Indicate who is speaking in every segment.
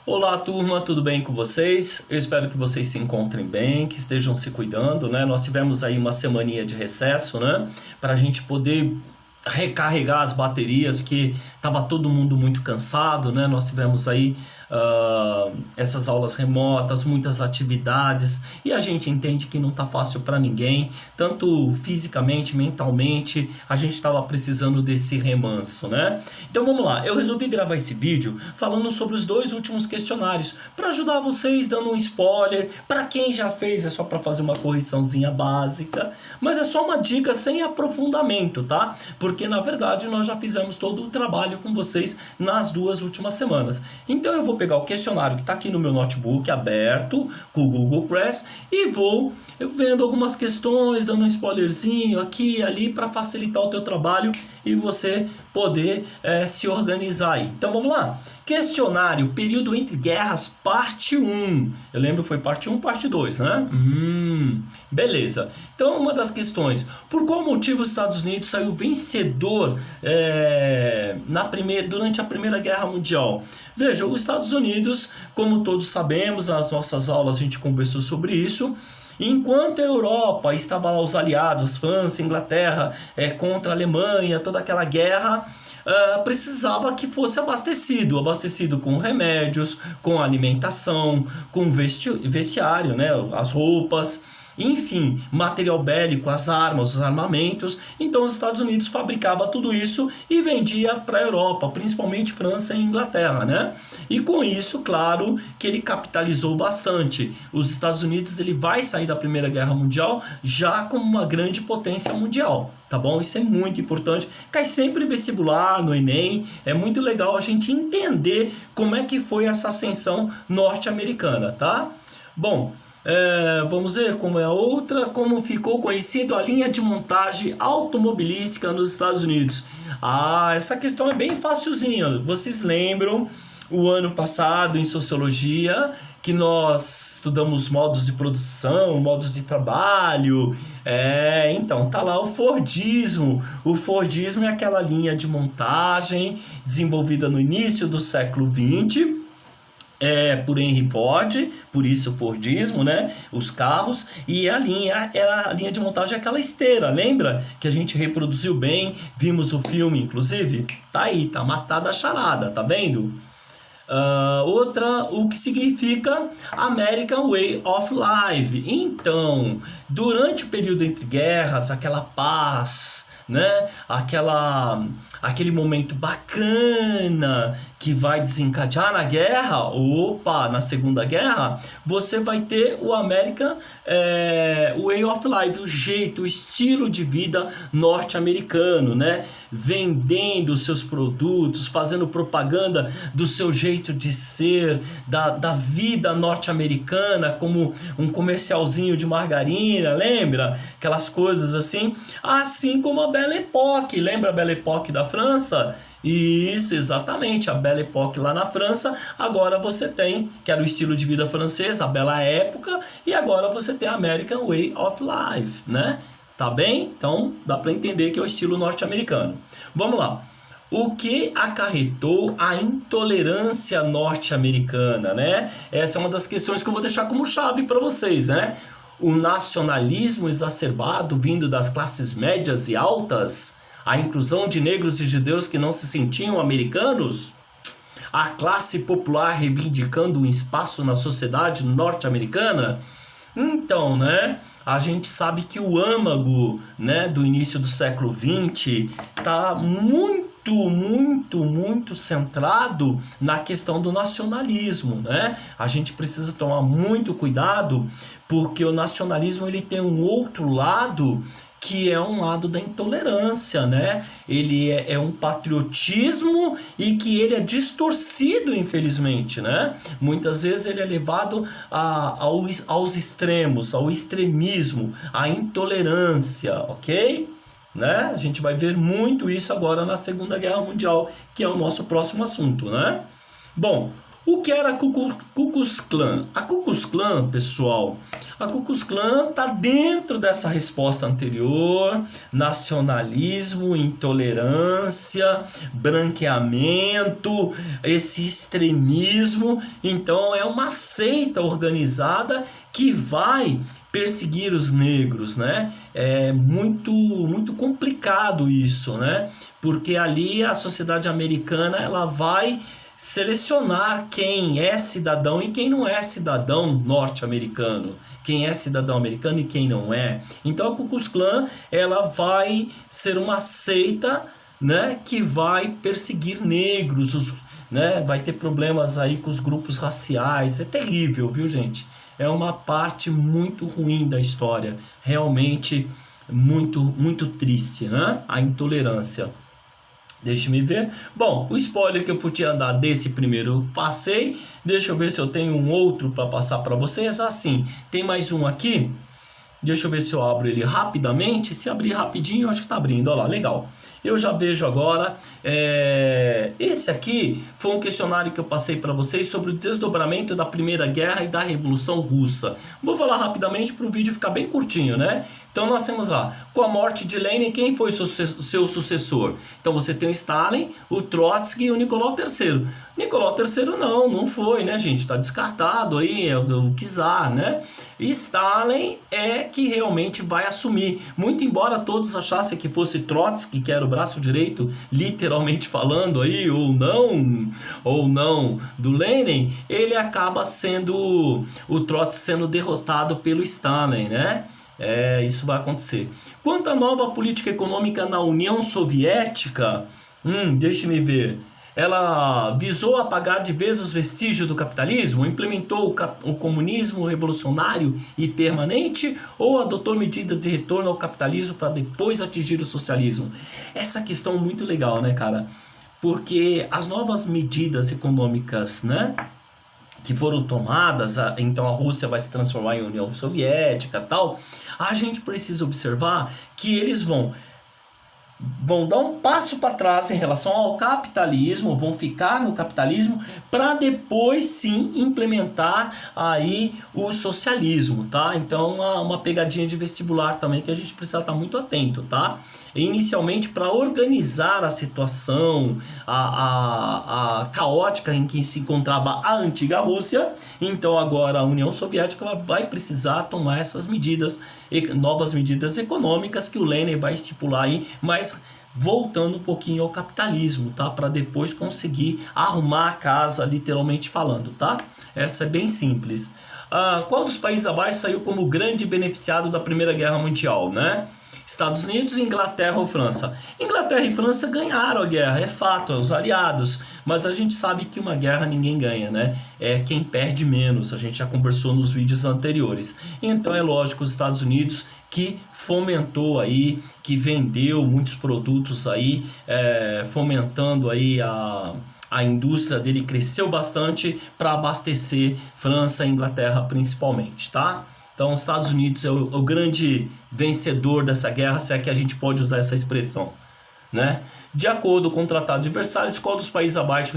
Speaker 1: Olá, turma, tudo bem com vocês? Eu espero que vocês se encontrem bem, que estejam se cuidando, né? Nós tivemos aí uma semaninha de recesso, né? Para a gente poder recarregar as baterias, porque estava todo mundo muito cansado, né? Nós tivemos aí essas aulas remotas, muitas atividades, e a gente entende que não está fácil para ninguém, tanto fisicamente, mentalmente, a gente estava precisando desse remanso, né? Então vamos lá, eu resolvi gravar esse vídeo falando sobre os dois últimos questionários, para ajudar vocês, dando um spoiler. Para quem já fez, é só para fazer uma correçãozinha básica, mas é só uma dica sem aprofundamento, tá? Porque na verdade nós já fizemos todo o trabalho com vocês nas duas últimas semanas. Então eu vou pegar o questionário que está aqui no meu notebook aberto com o Google Class e vou vendo algumas questões, dando um spoilerzinho aqui e ali para facilitar o teu trabalho e você poder se organizar aí. Então vamos lá. Questionário, período entre guerras, parte 1. Eu lembro foi parte 1, parte 2, né? Beleza. Então uma das questões, por qual motivo os Estados Unidos saiu vencedor durante a Primeira Guerra Mundial? Veja, os Estados Unidos, como todos sabemos, nas nossas aulas a gente conversou sobre isso. Enquanto a Europa estava lá, os aliados, França, Inglaterra, contra a Alemanha, toda aquela guerra, precisava que fosse abastecido com remédios, com alimentação, com vestiário, né, as roupas, enfim, material bélico, as armas, os armamentos. Então os Estados Unidos fabricava tudo isso e vendia para a Europa, principalmente França e Inglaterra, né? E com isso, claro, que ele capitalizou bastante. Os Estados Unidos ele vai sair da Primeira Guerra Mundial já como uma grande potência mundial, tá bom? Isso é muito importante. Cai sempre em vestibular, no Enem. É muito legal a gente entender como é que foi essa ascensão norte-americana, tá? Bom, vamos ver como é a outra. Como ficou conhecido a linha de montagem automobilística nos Estados Unidos? Essa questão é bem facilzinha. Vocês lembram o ano passado em Sociologia que nós estudamos modos de produção, modos de trabalho? Então tá lá o Fordismo. O Fordismo é aquela linha de montagem desenvolvida no início do século XX por Henry Ford, por isso o Fordismo, né? Os carros. E a linha de montagem é aquela esteira, lembra? Que a gente reproduziu bem, vimos o filme inclusive. Tá aí, tá matada a charada, tá vendo? Outra, o que significa American Way of Life. Então, durante o período entre guerras, aquela paz, né? Aquele momento bacana que vai desencadear na guerra, na Segunda Guerra, você vai ter o American Way of Life, o jeito, o estilo de vida norte-americano, né? Vendendo seus produtos, fazendo propaganda do seu jeito de ser, da vida norte-americana, como um comercialzinho de margarina, lembra? Aquelas coisas assim. Assim como a Belle Époque, lembra a Belle Époque da França? Isso, exatamente, a Belle Époque lá na França. Agora você tem, que era o estilo de vida francês, a Bela Época, e agora você tem a American Way of Life, né? Tá bem? Então dá para entender que é o estilo norte-americano. Vamos lá. O que acarretou a intolerância norte-americana, né? Essa é uma das questões que eu vou deixar como chave para vocês, né? O nacionalismo exacerbado vindo das classes médias e altas, a inclusão de negros e judeus que não se sentiam americanos, a classe popular reivindicando um espaço na sociedade norte-americana. Então, né, a gente sabe que o âmago, né, do início do século XX está muito centrado na questão do nacionalismo, né? A gente precisa tomar muito cuidado, porque o nacionalismo ele tem um outro lado, que é um lado da intolerância, né? Ele é um patriotismo e que ele é distorcido, infelizmente, né? Muitas vezes ele é levado aos extremos, ao extremismo, à intolerância, ok? Né? A gente vai ver muito isso agora na Segunda Guerra Mundial, que é o nosso próximo assunto, né? Bom, O que era a Ku Klux Klan? A Ku Klux Klan, pessoal, a Ku Klux Klan está dentro dessa resposta anterior: nacionalismo, intolerância, branqueamento, esse extremismo. Então é uma seita organizada que vai perseguir os negros, né? É muito complicado isso, né? Porque ali a sociedade americana ela vai selecionar quem é cidadão e quem não é cidadão norte-americano, quem é cidadão americano e quem não é. Então a Ku Klux Klan ela vai ser uma seita, né, que vai perseguir negros, né, vai ter problemas aí com os grupos raciais. É terrível, viu, gente? É uma parte muito ruim da história, realmente muito triste, né? A intolerância. Deixa-me ver. Bom, o spoiler que eu podia dar desse primeiro passei. Deixa eu ver se eu tenho um outro para passar para vocês. Assim, tem mais um aqui. Deixa eu ver se eu abro ele rapidamente. Se abrir rapidinho, eu acho que está abrindo. Olha lá, legal. Eu já vejo agora. Esse aqui foi um questionário que eu passei para vocês sobre o desdobramento da Primeira Guerra e da Revolução Russa. Vou falar rapidamente para o vídeo ficar bem curtinho, né? Então nós temos lá, com a morte de Lenin, quem foi seu sucessor? Então você tem o Stalin, o Trotsky e o Nicolau III. Nicolau III não foi, né, gente? Está descartado aí, é o czar, né? E Stalin é que realmente vai assumir. Muito embora todos achassem que fosse Trotsky, que era o braço direito, literalmente falando aí, ou não, do Lenin, ele acaba sendo, o Trotsky sendo derrotado pelo Stalin, né? Isso vai acontecer. Quanto à nova política econômica na União Soviética, deixe-me ver. Ela visou apagar de vez os vestígios do capitalismo, implementou o comunismo revolucionário e permanente, ou adotou medidas de retorno ao capitalismo para depois atingir o socialismo? Essa questão é muito legal, né, cara? Porque as novas medidas econômicas, né, que foram tomadas, então a Rússia vai se transformar em União Soviética e tal, a gente precisa observar que eles vão dar um passo para trás em relação ao capitalismo, vão ficar no capitalismo para depois sim implementar aí o socialismo, tá? Então uma pegadinha de vestibular também que a gente precisa estar muito atento, tá? Inicialmente para organizar a situação a caótica em que se encontrava a antiga Rússia, então agora a União Soviética vai precisar tomar essas medidas, novas medidas econômicas que o Lenin vai estipular aí, mas voltando um pouquinho ao capitalismo, tá? Para depois conseguir arrumar a casa, literalmente falando, tá? Essa é bem simples. Qual dos países abaixo saiu como grande beneficiado da Primeira Guerra Mundial, né? Estados Unidos, Inglaterra ou França? Inglaterra e França ganharam a guerra, é fato, os aliados. Mas a gente sabe que uma guerra ninguém ganha, né? É quem perde menos, a gente já conversou nos vídeos anteriores. Então é lógico, os Estados Unidos que fomentou aí, que vendeu muitos produtos aí, fomentando aí a indústria dele, cresceu bastante para abastecer França e Inglaterra principalmente, tá? Então, os Estados Unidos é o grande vencedor dessa guerra, se é que a gente pode usar essa expressão, né? De acordo com o Tratado de Versalhes, qual dos países abaixo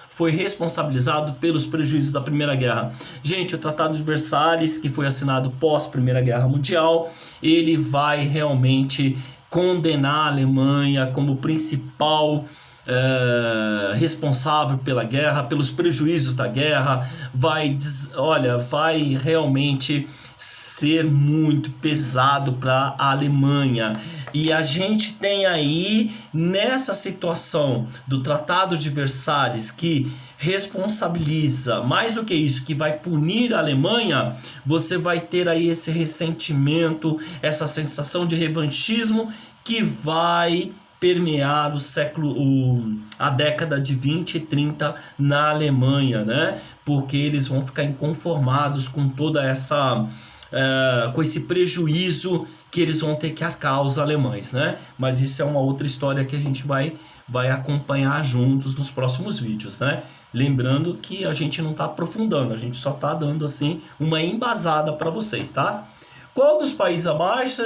Speaker 1: foi responsabilizado pelos prejuízos da Primeira Guerra? Gente, o Tratado de Versalhes, que foi assinado pós Primeira Guerra Mundial, ele vai realmente condenar a Alemanha como principal responsável pela guerra, pelos prejuízos da guerra, vai realmente ser muito pesado para a Alemanha. E a gente tem aí, nessa situação do Tratado de Versalhes, que responsabiliza, mais do que isso, que vai punir a Alemanha, você vai ter aí esse ressentimento, essa sensação de revanchismo que vai permear a década de 20 e 30 na Alemanha, né? Porque eles vão ficar inconformados com toda essa com esse prejuízo que eles vão ter que arcar, os alemães, né? Mas isso é uma outra história que a gente vai acompanhar juntos nos próximos vídeos, né? Lembrando que a gente não está aprofundando, a gente só está dando assim uma embasada para vocês, tá? Qual dos países abaixo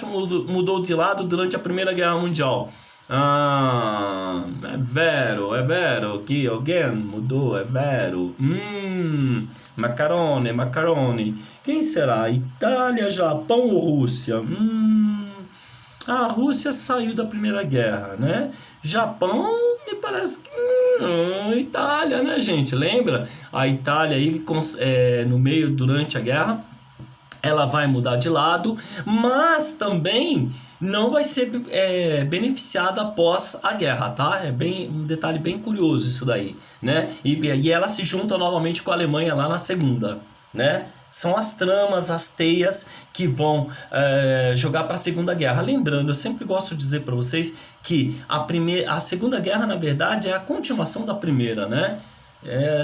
Speaker 1: mudou de lado durante a Primeira Guerra Mundial? É vero que alguém mudou, é vero. Macarone. Quem será? Itália, Japão ou Rússia? A Rússia saiu da Primeira Guerra, né? Japão, me parece que... Itália, né, gente? Lembra? A Itália aí, no meio, durante a guerra, ela vai mudar de lado, mas também não vai ser beneficiada após a guerra, tá? É um detalhe bem curioso isso daí, né? E ela se junta novamente com a Alemanha lá na segunda, né? São as tramas, as teias que vão jogar para a Segunda Guerra. Lembrando, eu sempre gosto de dizer para vocês que a Segunda Guerra, na verdade, é a continuação da primeira, né?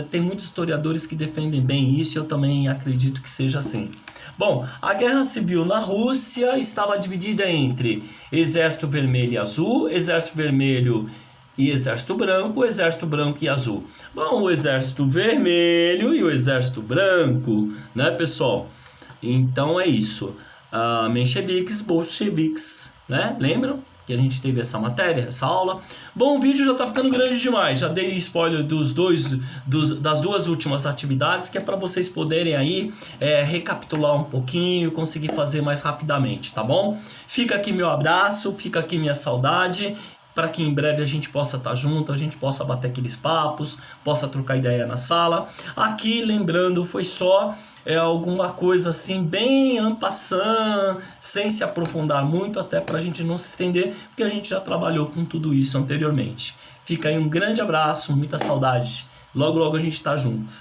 Speaker 1: Tem muitos historiadores que defendem bem isso e eu também acredito que seja assim. Bom, a Guerra Civil na Rússia estava dividida entre Exército Vermelho e Azul, Exército Vermelho e Exército Branco, Exército Branco e Azul. Bom, o Exército Vermelho e o Exército Branco, né, pessoal? Então é isso. Mencheviques, bolcheviques, né? Lembram que a gente teve essa matéria, essa aula? Bom, o vídeo já tá ficando grande demais. Já dei spoiler das duas últimas atividades, que é para vocês poderem aí recapitular um pouquinho, conseguir fazer mais rapidamente, tá bom? Fica aqui meu abraço, fica aqui minha saudade, para que em breve a gente possa estar junto, a gente possa bater aqueles papos, possa trocar ideia na sala. Aqui, lembrando, foi só alguma coisa assim bem en passant, sem se aprofundar muito, até para a gente não se estender, porque a gente já trabalhou com tudo isso anteriormente. Fica aí um grande abraço, muita saudade. Logo, logo a gente está junto.